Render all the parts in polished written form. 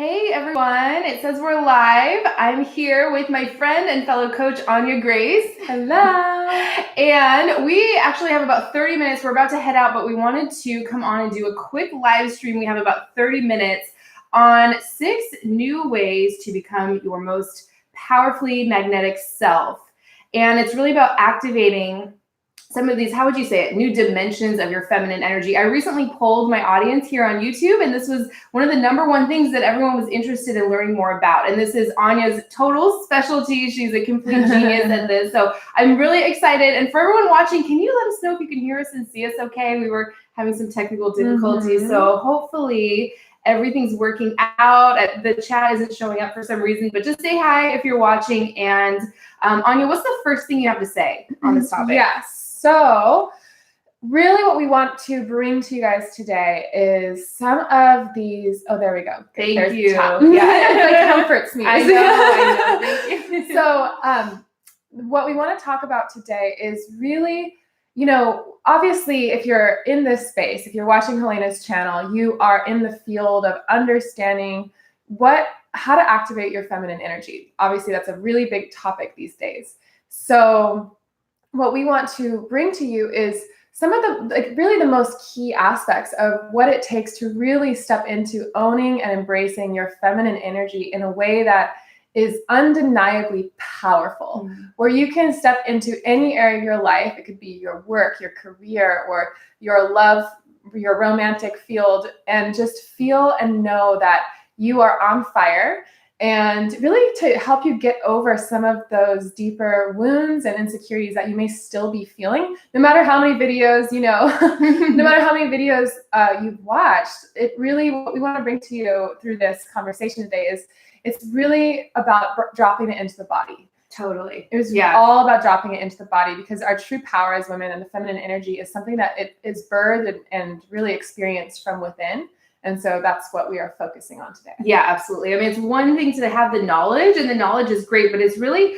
Hey everyone, it says we're live. I'm here with my friend and fellow coach, Anya Grace. Hello. And we actually have about 30 minutes. We're about to head out, but we wanted to come on and do a quick live stream. We have about 30 minutes on 6 new ways to become your most powerfully magnetic self. And it's really about activating some of these, how would you say it, new dimensions of your feminine energy. I recently polled my audience here on YouTube, and this was one of the #1 things that everyone was interested in learning more about. And this is Anya's total specialty. She's a complete genius at this. So I'm really excited. And for everyone watching, can you let us know if you can hear us and see us okay? We were having some technical difficulties. So hopefully everything's working out. The chat isn't showing up for some reason, but just say hi if you're watching. And Anya, what's the first thing you have to say on this topic? Yes. So really what we want to bring to you guys today is some of these. Oh, there we go. Thank There's you. Yeah, it like comforts me. I know. Thank you. So what we want to talk about today is really, obviously if you're in this space, if you're watching Helena's channel, you are in the field of understanding how to activate your feminine energy. Obviously, that's a really big topic these days. So what we want to bring to you is some of the really the most key aspects of what it takes to really step into owning and embracing your feminine energy in a way that is undeniably powerful, where you can step into any area of your life. It could be your work, your career, or your love, your romantic field, and just feel and know that you are on fire. And really to help you get over some of those deeper wounds and insecurities that you may still be feeling, no matter how many videos, no matter how many videos you've watched. It really, what we want to bring to you through this conversation today is it's really about dropping it into the body. Totally. It was all about dropping it into the body, because our true power as women and the feminine energy is something that it is birthed and really experienced from within. And so that's what we are focusing on today. Yeah, absolutely. I mean, it's one thing to have the knowledge, and the knowledge is great, but it's really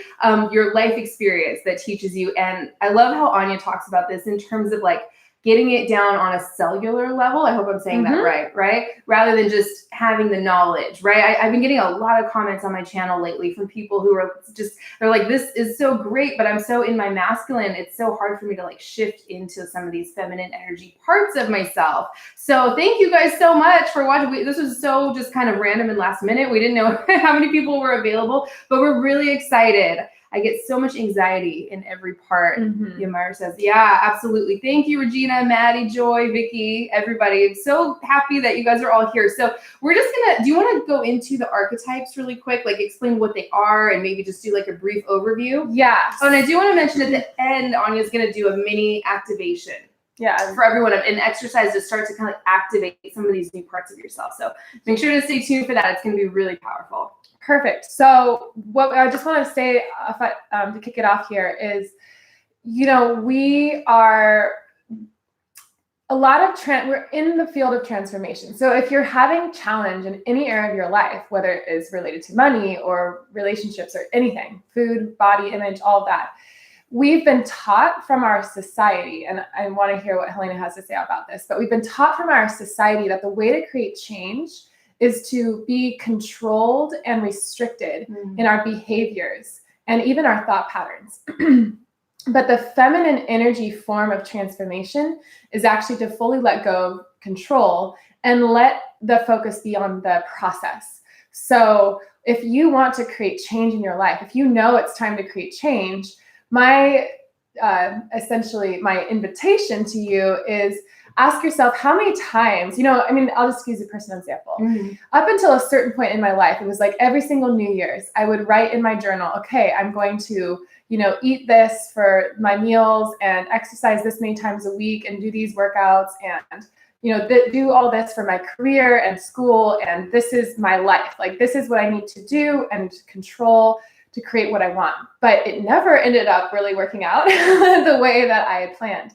your life experience that teaches you. And I love how Anya talks about this in terms of like getting it down on a cellular level. I hope I'm saying that right? Rather than just having the knowledge, right? I've been getting a lot of comments on my channel lately from people who are they're like, this is so great, but I'm so in my masculine. It's so hard for me to like shift into some of these feminine energy parts of myself. So thank you guys so much for watching. This was so just kind of random and last minute. We didn't know how many people were available, but we're really excited. I get so much anxiety in every part. Yamar says, yeah, absolutely. Thank you, Regina, Maddie, Joy, Vicky, everybody. I'm so happy that you guys are all here. So we're just do you want to go into the archetypes really quick, like explain what they are and maybe just do like a brief overview? Yes. Oh, and I do want to mention at the end, Anya's going to do a mini activation. Yeah, for everyone, an exercise to start to kind of activate some of these new parts of yourself. So make sure to stay tuned for that. It's going to be really powerful. Perfect. So what I just want to say to kick it off here is, we are we're in the field of transformation. So if you're having challenge in any area of your life, whether it is related to money or relationships or anything, food, body image, all of that, we've been taught from our society, and I want to hear what Helena has to say about this, but we've been taught from our society that the way to create change is to be controlled and restricted in our behaviors and even our thought patterns. But the feminine energy form of transformation is actually to fully let go of control and let the focus be on the process. So if you want to create change in your life, if you know it's time to create change, essentially my invitation to you is ask yourself how many times, I'll just use a personal example. Up until a certain point in my life, it was like every single New Year's, I would write in my journal, okay, I'm going to, eat this for my meals and exercise this many times a week and do these workouts and, do all this for my career and school. And this is my life. Like, this is what I need to do and control to create what I want. But it never ended up really working out the way that I had planned.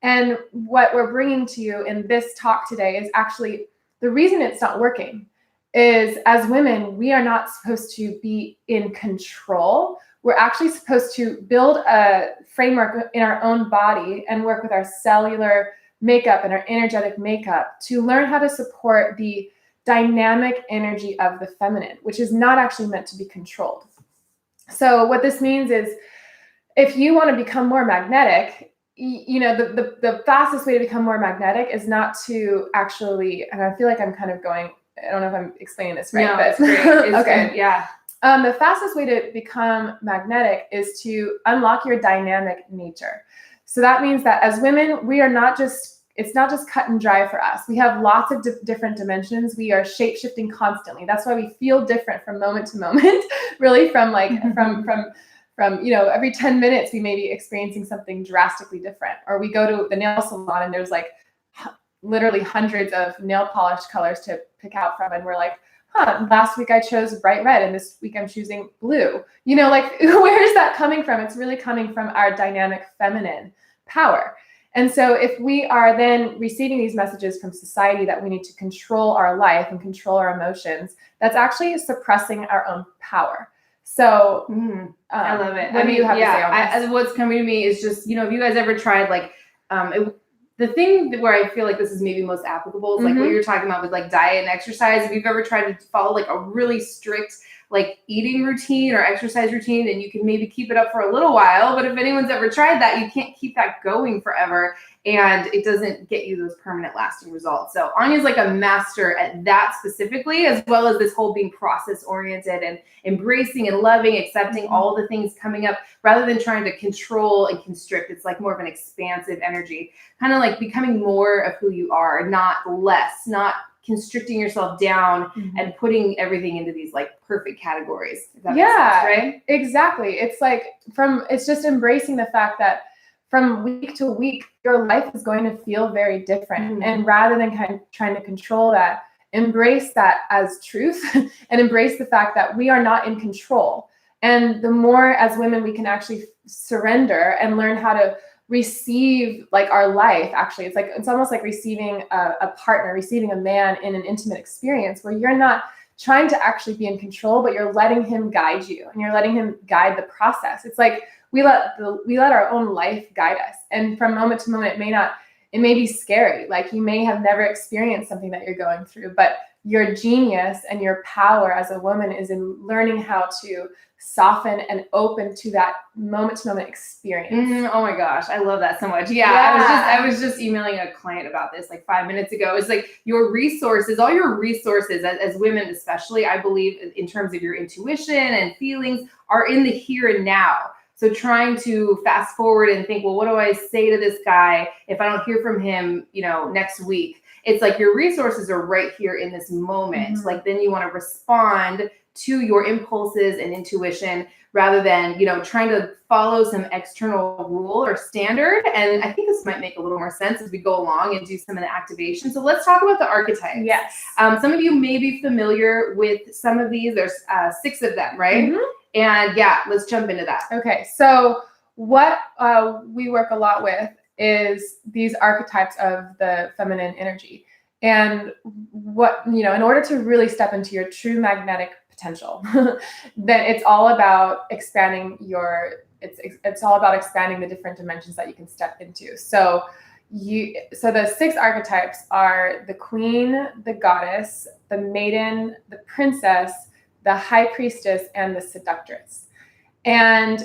And what we're bringing to you in this talk today is actually the reason it's not working is, as women, we are not supposed to be in control. We're actually supposed to build a framework in our own body and work with our cellular makeup and our energetic makeup to learn how to support the dynamic energy of the feminine, which is not actually meant to be controlled. So what this means is, if you want to become more magnetic, the fastest way to become more magnetic is not to actually, and I feel like I'm kind of going, I don't know if I'm explaining this right. No, but it's great. It's okay. Good. Yeah. The fastest way to become magnetic is to unlock your dynamic nature. So that means that as women, we are not just, it's not just cut and dry for us. We have lots of different dimensions. We are shape-shifting constantly. That's why we feel different from moment to moment, really from every 10 minutes, we may be experiencing something drastically different. Or we go to the nail salon and there's like literally hundreds of nail polish colors to pick out from. And we're like, last week I chose bright red and this week I'm choosing blue. Where is that coming from? It's really coming from our dynamic feminine power. And so if we are then receiving these messages from society that we need to control our life and control our emotions, that's actually suppressing our own power. So I love it. What do you have to say on this? What's coming to me is just, have you guys ever tried the thing where I feel like this is maybe most applicable is like what you're talking about with like diet and exercise. If you've ever tried to follow like a really strict like eating routine or exercise routine, and you can maybe keep it up for a little while, but if anyone's ever tried that, you can't keep that going forever, and it doesn't get you those permanent lasting results. So Anya's like a master at that specifically, as well as this whole being process oriented and embracing and loving, accepting all the things coming up rather than trying to control and constrict. It's like more of an expansive energy, kind of like becoming more of who you are, not less, not constricting yourself down and putting everything into these like perfect categories. If that makes sense, right? Exactly. It's like it's just embracing the fact that from week to week, your life is going to feel very different. And rather than kind of trying to control that, embrace that as truth and embrace the fact that we are not in control. And the more as women we can actually surrender and learn how to receive like our life, actually, it's almost like receiving a partner, receiving a man in an intimate experience where you're not trying to actually be in control, but you're letting him guide you and you're letting him guide the process. It's like we let our own life guide us. And from moment to moment, it may be scary. Like you may have never experienced something that you're going through, but your genius and your power as a woman is in learning how to soften and open to that moment to moment experience. Oh my gosh, I love that so much. Yeah. I was just emailing a client about this like 5 minutes ago. It's like your resources, all your resources as women, especially, I believe in terms of your intuition and feelings, are in the here and now. So trying to fast forward and think, well, what do I say to this guy if I don't hear from him, next week? It's like your resources are right here in this moment. Like then you want to respond to your impulses and intuition rather than, trying to follow some external rule or standard. And I think this might make a little more sense as we go along and do some of the activation. So let's talk about the archetypes. Yes. Some of you may be familiar with some of these. There's 6 of them, right? And yeah, let's jump into that. Okay. So what we work a lot with is these archetypes of the feminine energy. And what, in order to really step into your true magnetic potential, then it's all about expanding it's all about expanding the different dimensions that you can step into. So the 6 archetypes are the queen, the goddess, the maiden, the princess, the high priestess, and the seductress. And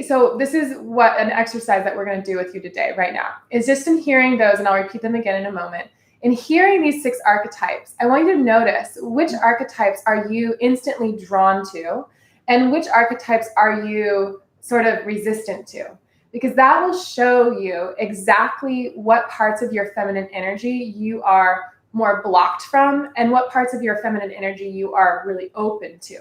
so this is what an exercise that we're going to do with you today, right now, is just in hearing those, and I'll repeat them again in a moment. In hearing these 6 archetypes, I want you to notice which archetypes are you instantly drawn to and which archetypes are you sort of resistant to, because that will show you exactly what parts of your feminine energy you are more blocked from and what parts of your feminine energy you are really open to.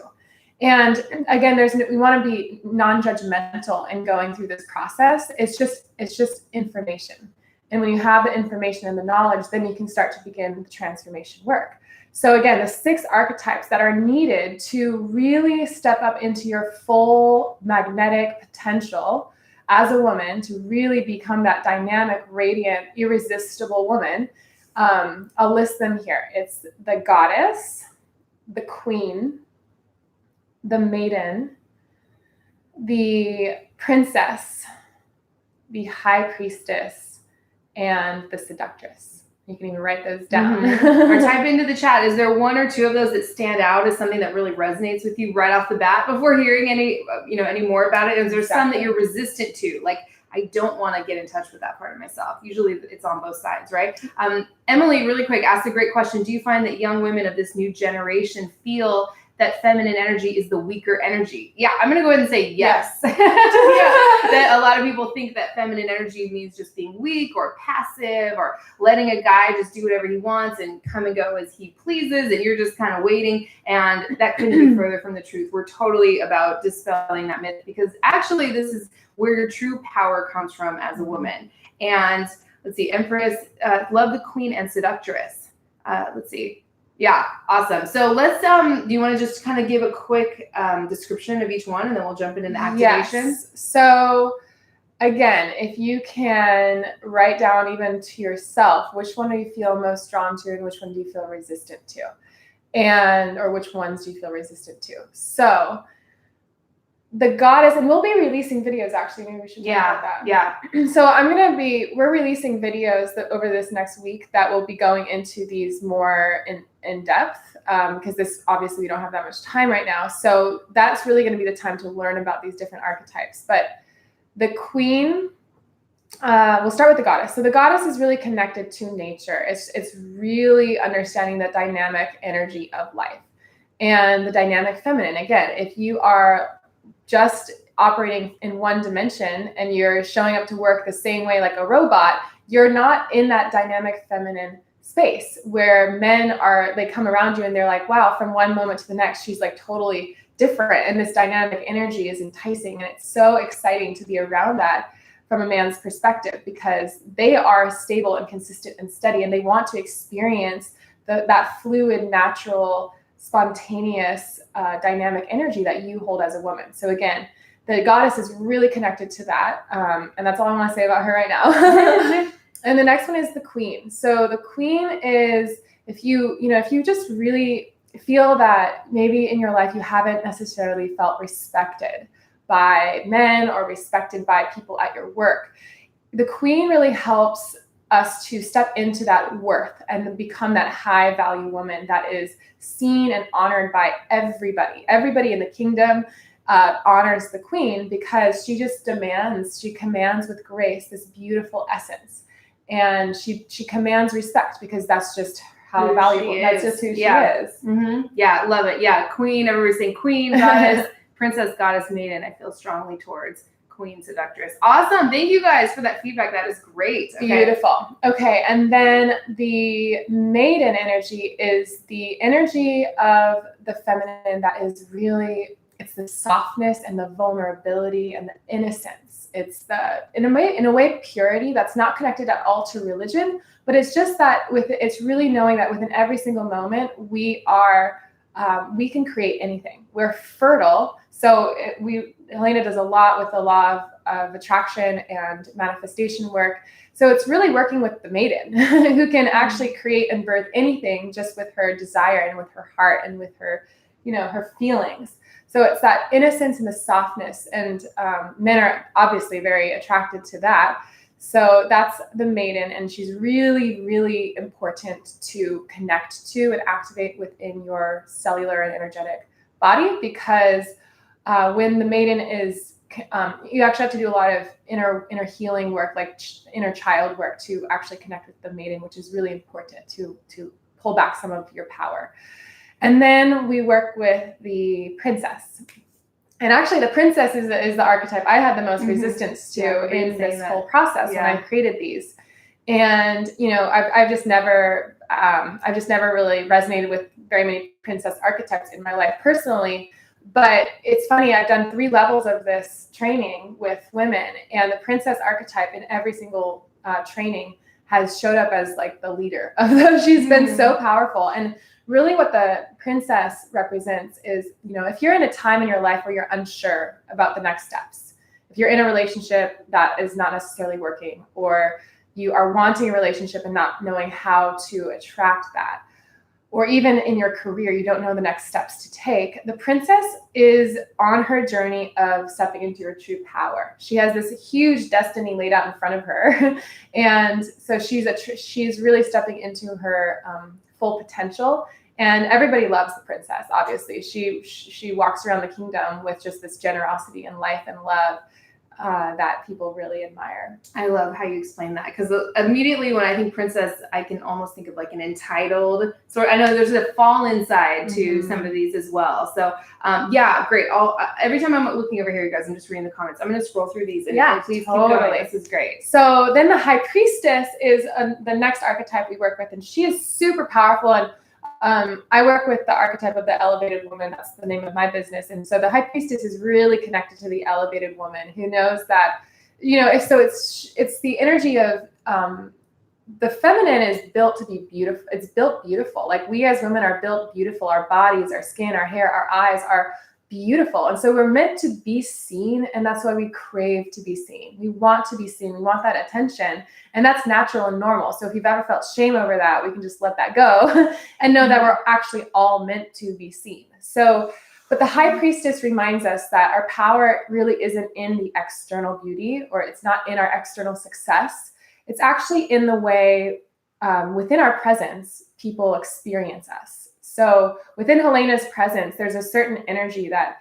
And again, we want to be non-judgmental in going through this process. It's just information. And when you have the information and the knowledge, then you can start to begin the transformation work. So again, the 6 archetypes that are needed to really step up into your full magnetic potential as a woman, to really become that dynamic, radiant, irresistible woman. I'll list them here. It's the goddess, the queen, the maiden, the princess, the high priestess, and the seductress. You can even write those down. Or type into the chat. Is there one or two of those that stand out as something that really resonates with you right off the bat before hearing any more about it? Is there some that you're resistant to? Like, I don't want to get in touch with that part of myself. Usually it's on both sides, right? Emily, really quick, asked a great question. Do you find that young women of this new generation feel that feminine energy is the weaker energy? Yeah, I'm going to go ahead and say yes. That a lot of people think that feminine energy means just being weak or passive or letting a guy just do whatever he wants and come and go as he pleases, and you're just kind of waiting. And that couldn't be further from the truth. We're totally about dispelling that myth, because actually this is where your true power comes from as a woman. And let's see, Empress, love the Queen and Seductress. Let's see. Yeah, awesome. So let's, do you want to just kind of give a quick description of each one, and then we'll jump into the activations? Yes. So again, if you can write down even to yourself, which one do you feel most drawn to and which one do you feel resistant to? Or which ones do you feel resistant to? So the goddess, and we'll be releasing videos, actually, maybe we should talk about that. Yeah. So we're releasing videos that over this next week that will be going into these more in depth, because this, obviously we don't have that much time right now. So that's really going to be the time to learn about these different archetypes. But the Queen, we'll start with the goddess. So the goddess is really connected to nature. It's really understanding the dynamic energy of life and the dynamic feminine. Again, if you are just operating in one dimension and you're showing up to work the same way like a robot, you're not in that dynamic feminine space where they come around you and they're like, wow, from one moment to the next, she's like totally different. And this dynamic energy is enticing. And it's so exciting to be around that from a man's perspective, because they are stable and consistent and steady, and they want to experience that fluid, natural, spontaneous, dynamic energy that you hold as a woman. So again, the goddess is really connected to that. And that's all I want to say about her right now. And the next one is the Queen. So the Queen is, if you just really feel that maybe in your life you haven't necessarily felt respected by men or respected by people at your work, the Queen really helps us to step into that worth and become that high value woman that is seen and honored by everybody. Everybody in the kingdom honors the Queen, because she commands with grace this beautiful essence. And she commands respect, because that's just how valuable, that's just who she is. Mm-hmm. Yeah, love it. Yeah, Queen, everybody's saying Queen, goddess, princess, goddess, maiden. I feel strongly towards Queen, Seductress. Awesome. Thank you guys for that feedback. That is great. Okay. Beautiful. Okay. And then the maiden energy is the energy of the feminine that is really, it's the softness and the vulnerability and the innocence. It's the, in a way, purity that's not connected at all to religion, but it's just that it's really knowing that within every single moment, we can create anything. We're fertile. So Helena does a lot with the law of attraction and manifestation work. So it's really working with the maiden who can actually create and birth anything just with her desire and with her heart and with her, her feelings. So it's that innocence and the softness, and men are obviously very attracted to that. So that's the maiden, and she's really, really important to connect to and activate within your cellular and energetic body, because when the maiden is, you actually have to do a lot of inner healing work, like inner child work, to actually connect with the maiden, which is really important to pull back some of your power. And then we work with the princess. And actually the princess is the archetype I had the most resistance to in this whole process when I created these. And, I've just never really resonated with very many princess archetypes in my life personally. But it's funny, I've done 3 levels of this training with women, and the princess archetype in every single training has showed up as like the leader of those. She's been so powerful. And really what the princess represents is, if you're in a time in your life where you're unsure about the next steps, if you're in a relationship that is not necessarily working, or you are wanting a relationship and not knowing how to attract that, or even in your career, you don't know the next steps to take, the princess is on her journey of stepping into your true power. She has this huge destiny laid out in front of her. And so she's really stepping into her full potential. And everybody loves the princess, obviously. She walks around the kingdom with just this generosity and life and love that people really admire. I love how you explain that, because immediately when I think princess, I can almost think of like an entitled sort. I know there's a fallen side to some of these as well. So yeah, great. Every time I'm looking over here, you guys, I'm just reading the comments. I'm going to scroll through these and please totally. keep going. This is great. So then the high priestess is the next archetype we work with, and she is super powerful. And I work with the archetype of the elevated woman. That's the name of my business. And so the high priestess is really connected to the elevated woman who knows that, it's the energy of the feminine is built to be beautiful. It's built beautiful. Like we as women are built beautiful. Our bodies, our skin, our hair, our eyes are beautiful. And so we're meant to be seen. And that's why we crave to be seen. We want to be seen. We want that attention. And that's natural and normal. So if you've ever felt shame over that, we can just let that go and know that we're actually all meant to be seen. So, but the high priestess reminds us that our power really isn't in the external beauty, or it's not in our external success. It's actually in the way within our presence, people experience us. So within Helena's presence, there's a certain energy that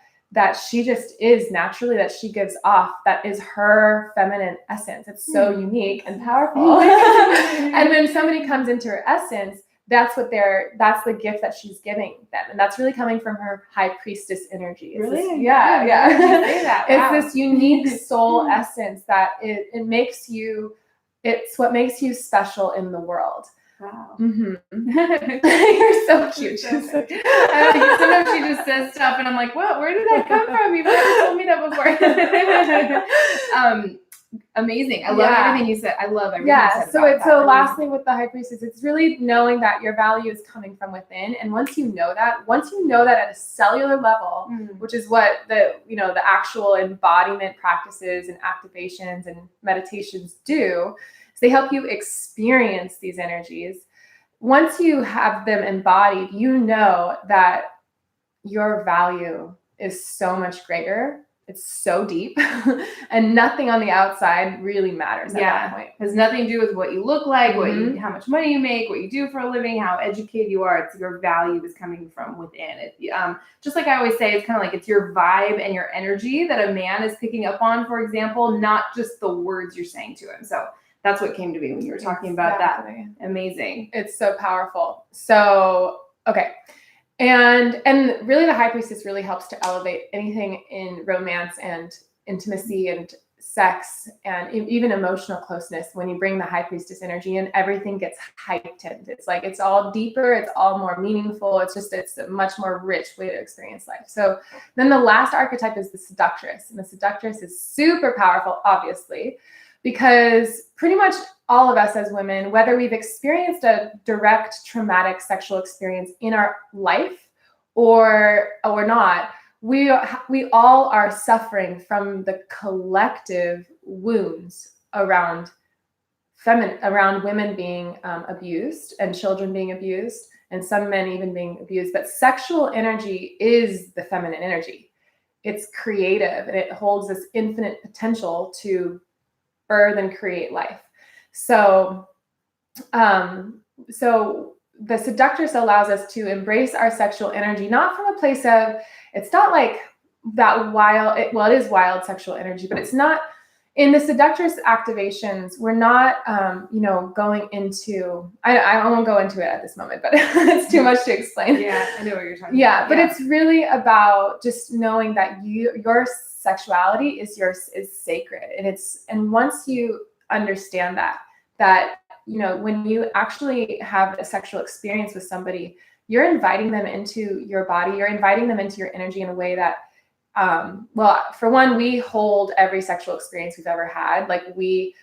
she just is naturally, that she gives off, that is her feminine essence. It's so unique and powerful. And when somebody comes into her essence, that's the gift that she's giving them. And that's really coming from her high priestess energy. It's really? This, yeah. Wow. It's this unique soul essence that it makes you, it's what makes you special in the world. Wow. You're so cute. Sometimes she just says stuff and I'm like, what? Where did that come from? You've never told me that before. Amazing. I love everything you said. I love everything you said. So lastly with the high priestess, it's really knowing that your value is coming from within. And once you know that at a cellular level, which is what the actual embodiment practices and activations and meditations do, is they help you experience these energies. Once you have them embodied, you know that your value is so much greater. It's so deep and nothing on the outside really matters at that point. It has nothing to do with what you look like, how much money you make, what you do for a living, how educated you are. It's your value is coming from within. Just like I always say, it's kind of like it's your vibe and your energy that a man is picking up on, for example, not just the words you're saying to him. So that's what came to me when you were talking about that. Amazing. It's so powerful. So, okay. And really the high priestess really helps to elevate anything in romance and intimacy and sex and even emotional closeness. When you bring the high priestess energy in, everything gets heightened. It's like, it's all deeper. It's all more meaningful. It's a much more rich way to experience life. So then the last archetype is the seductress. And the seductress is super powerful, obviously, because pretty much all of us as women, whether we've experienced a direct traumatic sexual experience in our life or not, we all are suffering from the collective wounds around women being abused and children being abused and some men even being abused. But sexual energy is the feminine energy. It's creative and it holds this infinite potential to birth and create life. So the seductress allows us to embrace our sexual energy, not from a place of, it's not like that wild, it is wild sexual energy, but it's not, in the seductress activations, we're not, going into, I won't go into it at this moment, but it's too much to explain. Yeah, I know what you're talking about. But it's really about just knowing that your sexuality is sacred. And once you understand that, when you actually have a sexual experience with somebody, you're inviting them into your body, you're inviting them into your energy in a way that, for one, we hold every sexual experience we've ever had. Like we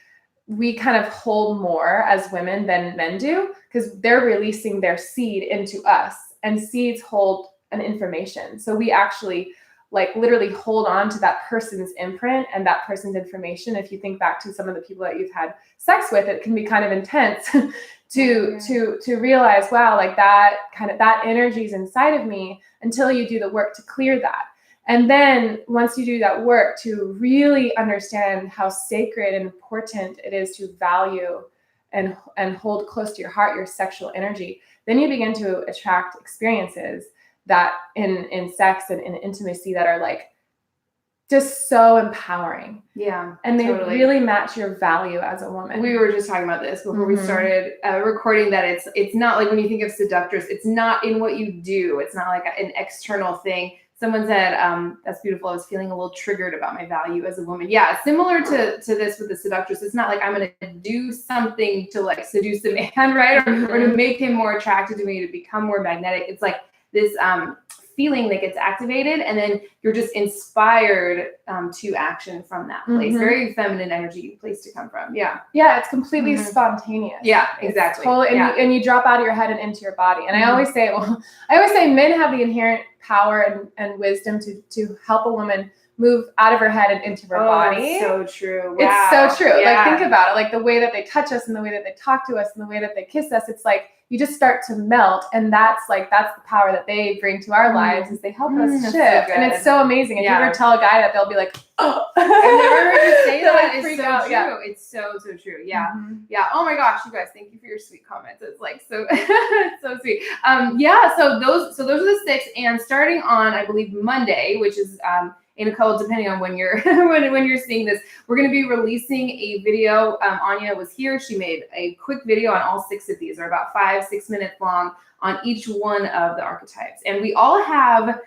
kind of hold more as women than men do, because they're releasing their seed into us, and seeds hold an information. So we actually like literally hold on to that person's imprint and that person's information. If you think back to some of the people that you've had sex with, it can be kind of intense to realize, wow, like that energy is inside of me, until you do the work to clear that. And then once you do that work to really understand how sacred and important it is to value and hold close to your heart your sexual energy, then you begin to attract experiences that in sex and in intimacy that are like just so empowering. Yeah. And they totally. really match your value as a woman. We were just talking about this before we started recording, that it's not like when you think of Seductress, it's not in what you do. It's not like an external thing. Someone said, that's beautiful. I was feeling a little triggered about my value as a woman. Yeah, similar to this with the Seductress. It's not like I'm going to do something to like seduce a man, right? Or to make him more attracted to me, to become more magnetic. It's like this feeling that gets activated, and then you're just inspired to action from that place. Very feminine energy place to come from. Yeah. Yeah, it's completely spontaneous. Yeah, exactly. Totally, and you drop out of your head and into your body. And I always say men have the inherent power and wisdom to help a woman move out of her head and into her body. So true. Wow. It's so true. Yeah. Like, think about it. Like the way that they touch us and the way that they talk to us and the way that they kiss us, it's like you just start to melt. And that's the power that they bring to our lives, is they help us shift. So and it's so amazing. If you ever tell a guy that, they'll be like, oh. I've never heard you say that. Like, It's freak so out. true. Yeah. It's so true. Yeah. Yeah. Oh my gosh, you guys, thank you for your sweet comments. It's like so so sweet. Yeah, so those are the 6, and starting on, I believe, Monday, which is in a couple, depending on when you're when you're seeing this, we're going to be releasing a video. Anya was here. She made a quick video on all 6 of these. They're about 5-6 minutes long on each one of the archetypes, and we all have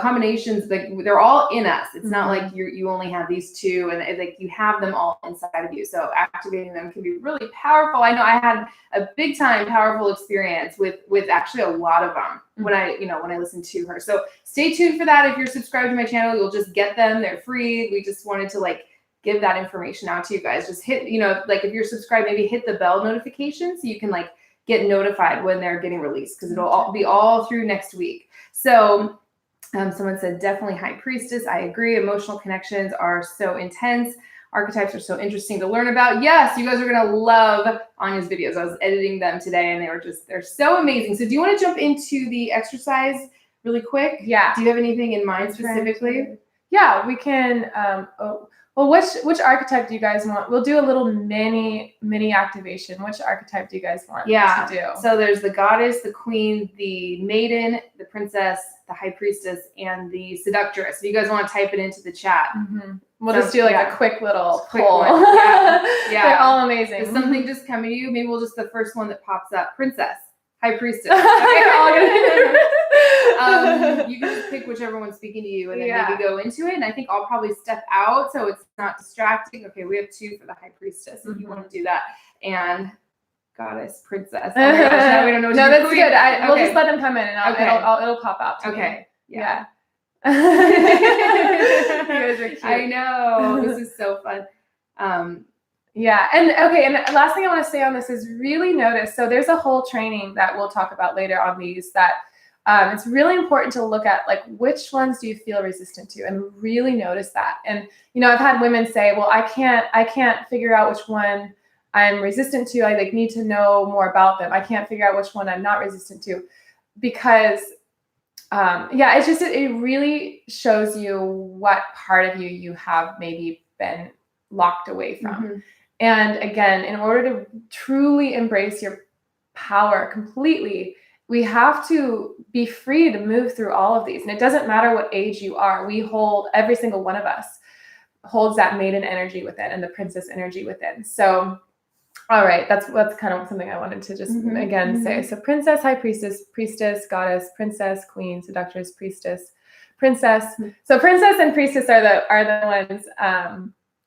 combinations. Like, they're all in us. It's not like you only have these 2, and like you have them all inside of you. So activating them can be really powerful. I know I had a big time powerful experience with actually a lot of them when I listened to her. So stay tuned for that. If you're subscribed to my channel, you'll just get them. They're free. We just wanted to like give that information out to you guys. Just hit, like if you're subscribed, maybe hit the bell notification so you can like get notified when they're getting released, because it'll all be all through next week. So someone said, definitely High Priestess. I agree. Emotional connections are so intense. Archetypes are so interesting to learn about. Yes, you guys are going to love Anya's videos. I was editing them today, and they're so amazing. So do you want to jump into the exercise really quick? Yeah. Do you have anything in mind specifically? Yeah, we can. Well, which archetype do you guys want? We'll do a little mini activation. Which archetype do you guys want to do? So there's the Goddess, the Queen, the Maiden, the Princess, the High Priestess, and the Seductress. If you guys want to type it into the chat. We'll just do like a quick little poll. Yeah. They're all amazing. If something just coming to you, maybe we'll just the first one that pops up. Princess, High Priestess. You can just pick whichever one's speaking to you, and then maybe go into it. And I think I'll probably step out so it's not distracting. Okay, we have 2 for the High Priestess if you want to do that. And Goddess, Princess. Oh my gosh, now we don't know what that's good. We'll just let them come in, and it'll pop out to me. Yeah. You guys are cute. I know. This is so fun. Yeah. And okay. And the last thing I want to say on this is really notice. So there's a whole training that we'll talk about later on these, that it's really important to look at like which ones do you feel resistant to, and really notice that. And, I've had women say, well, I can't figure out which one I'm resistant to. I like need to know more about them. I can't figure out which one I'm not resistant to, because it's just, it really shows you what part of you have maybe been locked away from. And again, in order to truly embrace your power completely, we have to be free to move through all of these. And it doesn't matter what age you are. We hold, every single one of us holds that maiden energy within and the princess energy within. So, all right, that's kind of something I wanted to just again say. So Princess, High Priestess, Priestess, Goddess, Princess, Queen, Seductress, Priestess, Princess. So Princess and Priestess are the ones.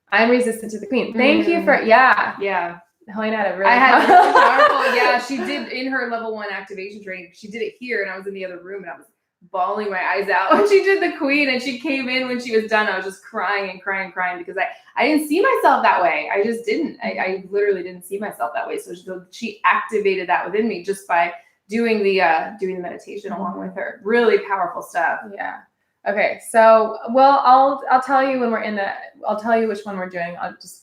I'm resistant to the Queen. Thank you for yeah. Helena had a really powerful. Yeah, she did in her level 1 activation training. She did it here, and I was in the other room, and I was bawling my eyes out when she did the Queen, and she came in when she was done. I was just crying and crying and crying because I didn't see myself that way. I just didn't. I literally didn't see myself that way. So she activated that within me just by doing the meditation along with her. Really powerful stuff. Yeah. Okay, so I'll tell you when we're in the. I'll tell you which one we're doing.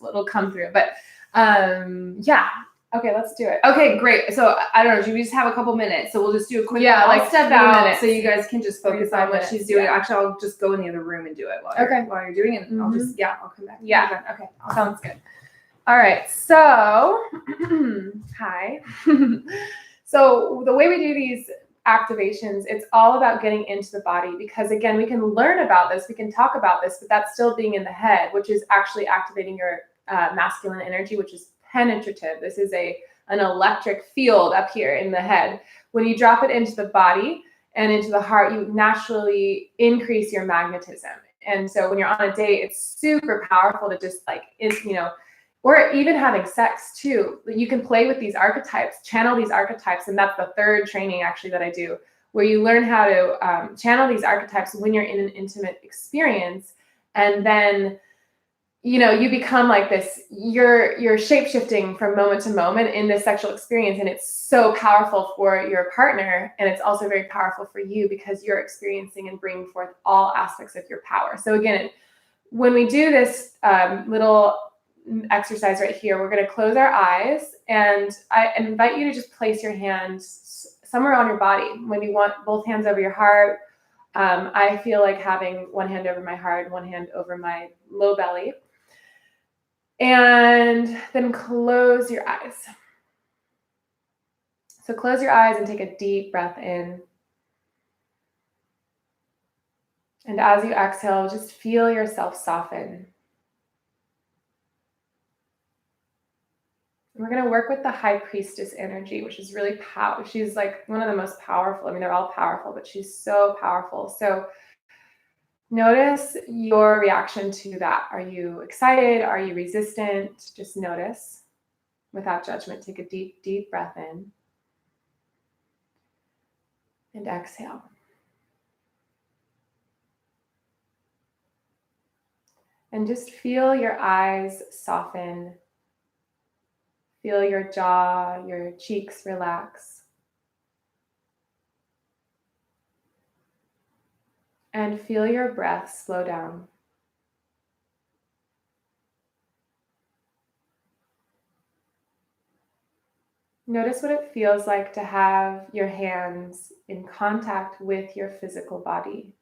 It'll come through. But yeah. Okay, let's do it. Okay, great. So I don't know. Should we just have a couple minutes? So we'll just do a quick. Yeah, I'll like step 3 out minutes. so you guys can just focus on what she's doing. Yeah. Actually, I'll just go in the other room and do it while you're doing it. And I'll just I'll come back. Yeah. Okay. Sounds good. All right. So hi. So the way we do these activations, it's all about getting into the body, because again, we can learn about this, we can talk about this, but that's still being in the head, which is actually activating your masculine energy, which is penetrative. This is an electric field up here in the head. When you drop it into the body and into the heart, you naturally increase your magnetism. And so when you're on a date, it's super powerful to just or even having sex too. You can play with these archetypes, channel these archetypes. And that's the third training actually that I do, where you learn how to channel these archetypes when you're in an intimate experience. And then, you become like this, you're shape-shifting from moment to moment in this sexual experience. And it's so powerful for your partner. And it's also very powerful for you, because you're experiencing and bringing forth all aspects of your power. So again, when we do this little exercise right here, we're going to close our eyes, and I invite you to just place your hands somewhere on your body. When you want both hands over your heart, I feel like having one hand over my heart, one hand over my low belly. And then close your eyes. So close your eyes and take a deep breath in. And as you exhale, just feel yourself soften. We're going to work with the High Priestess energy, which is really powerful. She's like one of the most powerful. I mean, they're all powerful, but she's so powerful. So notice your reaction to that. Are you excited? Are you resistant? Just notice without judgment. Take a deep, deep breath in and exhale. And just feel your eyes soften. Feel your jaw, your cheeks relax. And feel your breath slow down. Notice what it feels like to have your hands in contact with your physical body.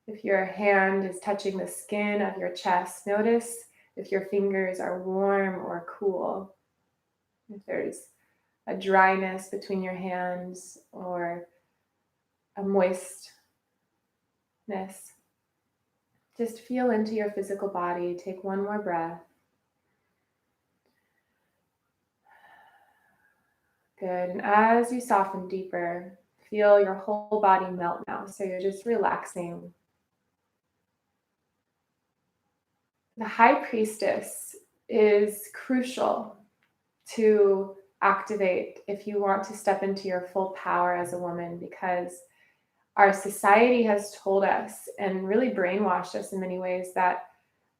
If your hand is touching the skin of your chest, notice if your fingers are warm or cool. If there's a dryness between your hands or a moistness. Just feel into your physical body. Take one more breath. Good. And as you soften deeper, feel your whole body melt now. So you're just relaxing. The High Priestess is crucial to activate if you want to step into your full power as a woman, because our society has told us and really brainwashed us in many ways that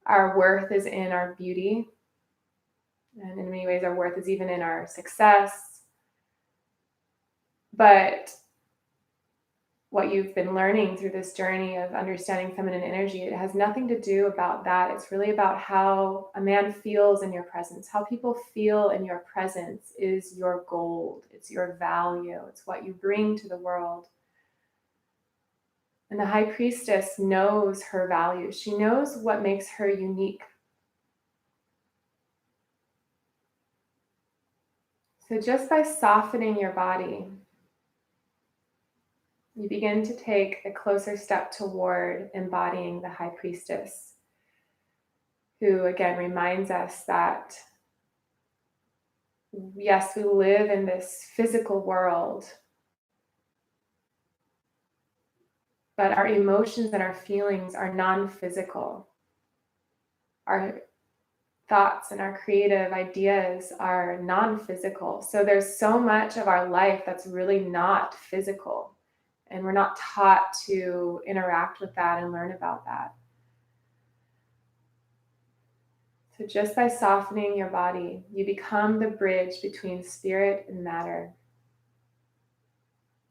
our worth is in our beauty. And in many ways, our worth is even in our success. But what you've been learning through this journey of understanding feminine energy, it has nothing to do about that. It's really about how a man feels in your presence. How people feel in your presence is your gold. It's your value. It's what you bring to the world. And the High Priestess knows her value. She knows what makes her unique. So just by softening your body, you begin to take a closer step toward embodying the High Priestess, who again reminds us that, yes, we live in this physical world, but our emotions and our feelings are non-physical. Our thoughts and our creative ideas are non-physical. So there's so much of our life that's really not physical. And we're not taught to interact with that and learn about that. So just by softening your body, you become the bridge between spirit and matter.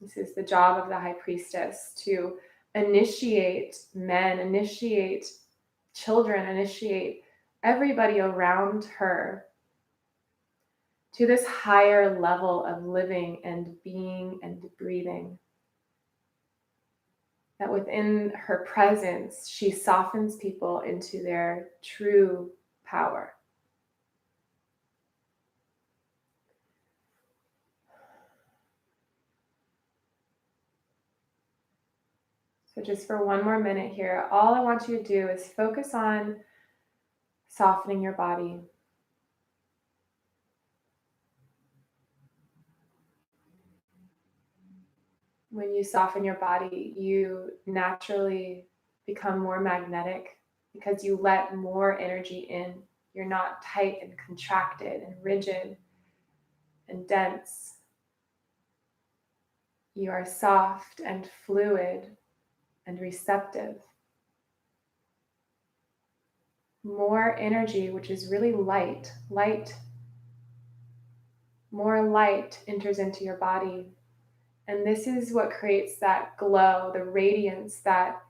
This is the job of the High Priestess, to initiate men, initiate children, initiate everybody around her to this higher level of living and being and breathing. That within her presence, she softens people into their true power. So just for one more minute here, all I want you to do is focus on softening your body. When you soften your body, you naturally become more magnetic because you let more energy in. You're not tight and contracted and rigid and dense. You are soft and fluid and receptive. More energy, which is really light, more light enters into your body. And this is what creates that glow, the radiance that,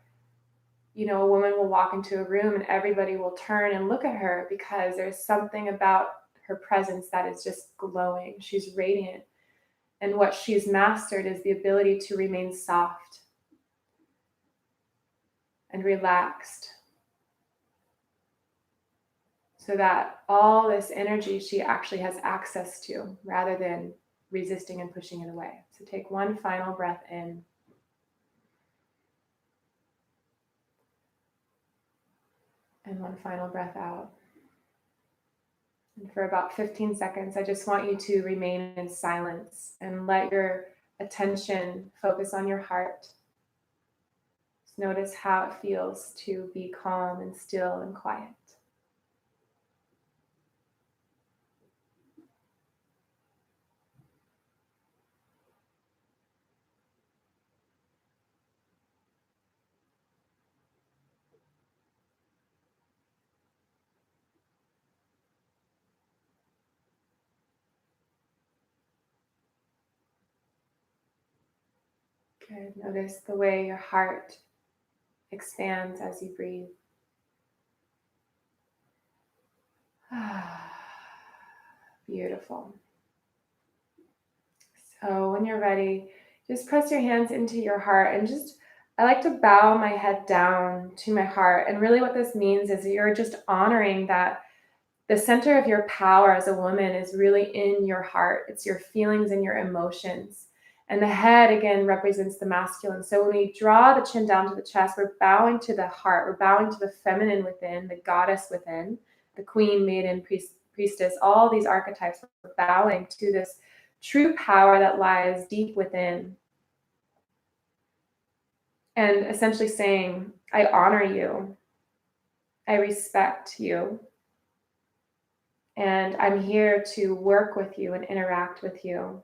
a woman will walk into a room and everybody will turn and look at her because there's something about her presence that is just glowing. She's radiant. And what she's mastered is the ability to remain soft and relaxed, so that all this energy she actually has access to rather than resisting and pushing it away. So take one final breath in. And one final breath out. And for about 15 seconds, I just want you to remain in silence and let your attention focus on your heart. Just notice how it feels to be calm and still and quiet. Good. Notice the way your heart expands as you breathe. Beautiful. So when you're ready, just press your hands into your heart and I like to bow my head down to my heart. And really what this means is you're just honoring that the center of your power as a woman is really in your heart. It's your feelings and your emotions. And the head, again, represents the masculine. So when we draw the chin down to the chest, we're bowing to the heart. We're bowing to the feminine within, the goddess within, the queen, maiden, priestess, all these archetypes. We're bowing to this true power that lies deep within. And essentially saying, I honor you. I respect you. And I'm here to work with you and interact with you.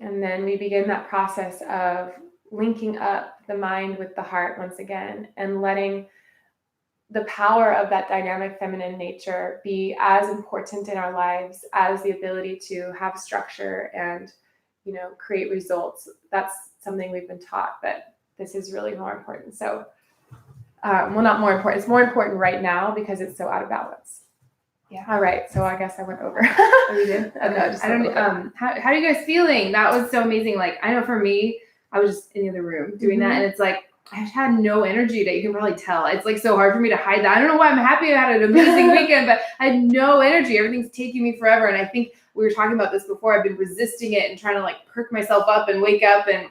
And then we begin that process of linking up the mind with the heart once again and letting the power of that dynamic feminine nature be as important in our lives as the ability to have structure and, create results. That's something we've been taught, but this is really more important. So, not more important. It's more important right now because it's so out of balance. Yeah. All right. So I guess I went over. Oh, you did? No, just I don't. How are you guys feeling? That was so amazing. Like, I know for me, I was just in the other room doing that, and it's like I had no energy. That you can probably tell. It's like so hard for me to hide that. I don't know why. I'm happy I had an amazing weekend, but I had no energy. Everything's taking me forever, and I think we were talking about this before. I've been resisting it and trying to like perk myself up and wake up and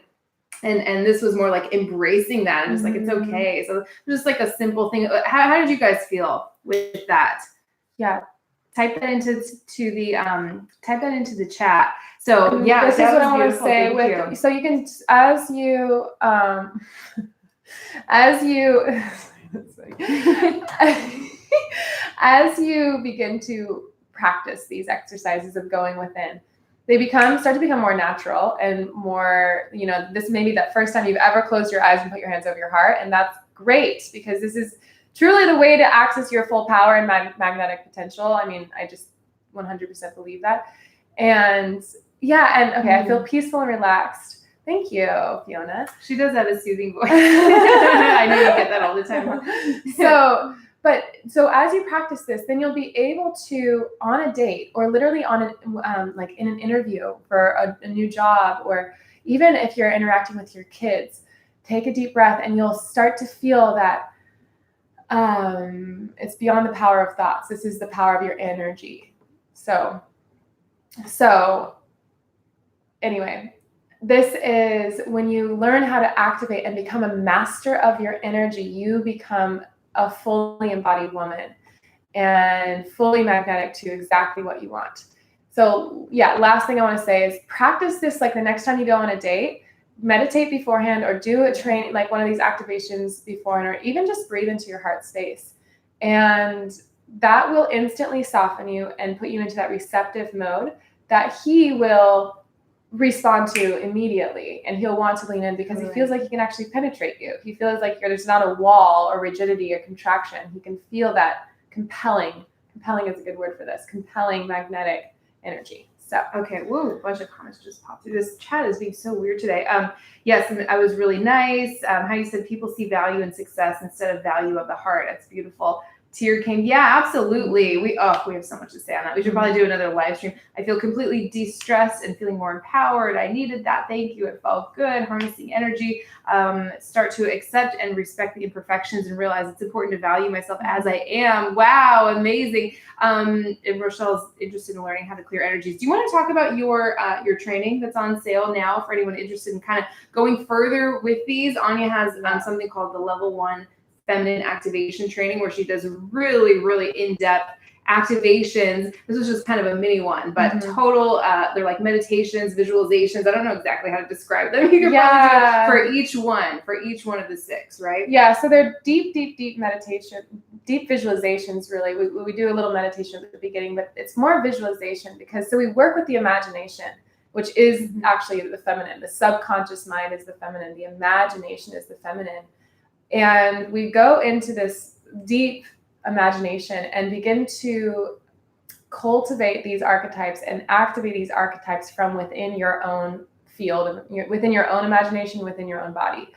this was more like embracing that and just like, it's okay. So just like a simple thing. How did you guys feel with that? Yeah. Type that into the chat. So yeah, this is what I want to say so you can, as you begin to practice these exercises of going within, they start to become more natural and more, this may be the first time you've ever closed your eyes and put your hands over your heart. And that's great because this is truly the way to access your full power and magnetic potential. I mean, I just 100% believe that. And yeah, and okay, I feel peaceful and relaxed. Thank you, Fiona. She does have a soothing voice. I know you get that all the time. So as you practice this, then you'll be able to, on a date or literally on like in an interview for a new job, or even if you're interacting with your kids, take a deep breath and you'll start to feel that it's beyond the power of thoughts. This is the power of your energy. So anyway, this is when you learn how to activate and become a master of your energy, you become a fully embodied woman and fully magnetic to exactly what you want. So yeah, last thing I want to say is practice this like the next time you go on a date, meditate beforehand or do a training, like one of these activations beforehand, or even just breathe into your heart space. And that will instantly soften you and put you into that receptive mode that he will respond to immediately, and he'll want to lean in because he feels like he can actually penetrate you. He feels like there's not a wall or rigidity or contraction. He can feel that compelling is a good word for this, compelling magnetic energy. So okay, whoa, a bunch of comments just popped through. This chat is being so weird today. Yes, and I was really nice. How you said people see value in success instead of value of the heart. That's beautiful. Tear King, yeah, absolutely. We have so much to say on that. We should probably do another live stream. I feel completely de-stressed and feeling more empowered. I needed that. Thank you. It felt good. Harnessing energy. Start to accept and respect the imperfections and realize it's important to value myself as I am. Wow, amazing. And Rochelle's interested in learning how to clear energies. Do you want to talk about your training that's on sale now for anyone interested in kind of going further with these? Anya has something called the Level 1 Feminine Activation Training, where she does really, really in-depth activations. This was just kind of a mini one, but total, they're like meditations, visualizations. I don't know exactly how to describe them. You can probably do it for each one of the 6, right? Yeah, so they're deep meditation, deep visualizations, really. We do a little meditation at the beginning, but it's more visualization so we work with the imagination, which is actually the feminine. The subconscious mind is the feminine. The imagination is the feminine. And we go into this deep imagination and begin to cultivate these archetypes and activate these archetypes from within your own field, within your own imagination, within your own body.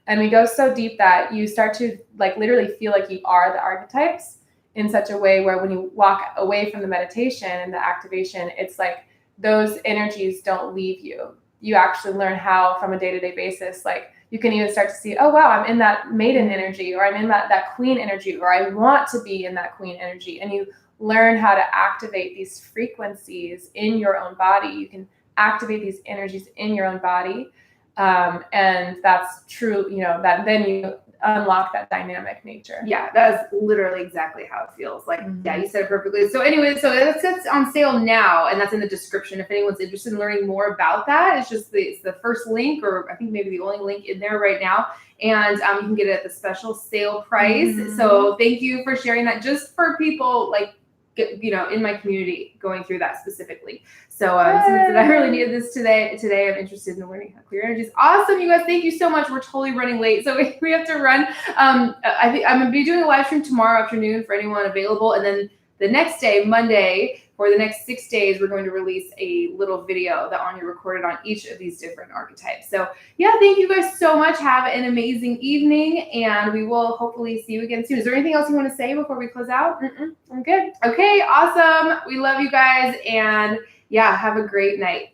And we go so deep that you start to like literally feel like you are the archetypes in such a way where when you walk away from the meditation and the activation, it's like those energies don't leave you. You actually learn how, from a day-to-day basis, like you can even start to see, oh, wow, I'm in that maiden energy, or I'm in that queen energy, or I want to be in that queen energy. And you learn how to activate these frequencies in your own body. You can activate these energies in your own body. And that's true, that then you unlock that dynamic nature. Yeah, that's literally exactly how it feels. Like, yeah, you said it perfectly. So anyway, so that's on sale now, and that's in the description. If anyone's interested in learning more about that, it's the first link, or I think maybe the only link in there right now. And you can get it at the special sale price. So thank you for sharing that, just for people like, in my community going through that specifically. So since I really needed this today, I'm interested in learning how to clear energies. Awesome, you guys. Thank you so much. We're totally running late, so we have to run. I think I'm going to be doing a live stream tomorrow afternoon for anyone available. And then the next day, Monday, for the next 6 days, we're going to release a little video that Anya recorded on each of these different archetypes. So yeah, thank you guys so much. Have an amazing evening, and we will hopefully see you again soon. Is there anything else you want to say before we close out? I'm good. Okay, awesome. We love you guys, and yeah, have a great night.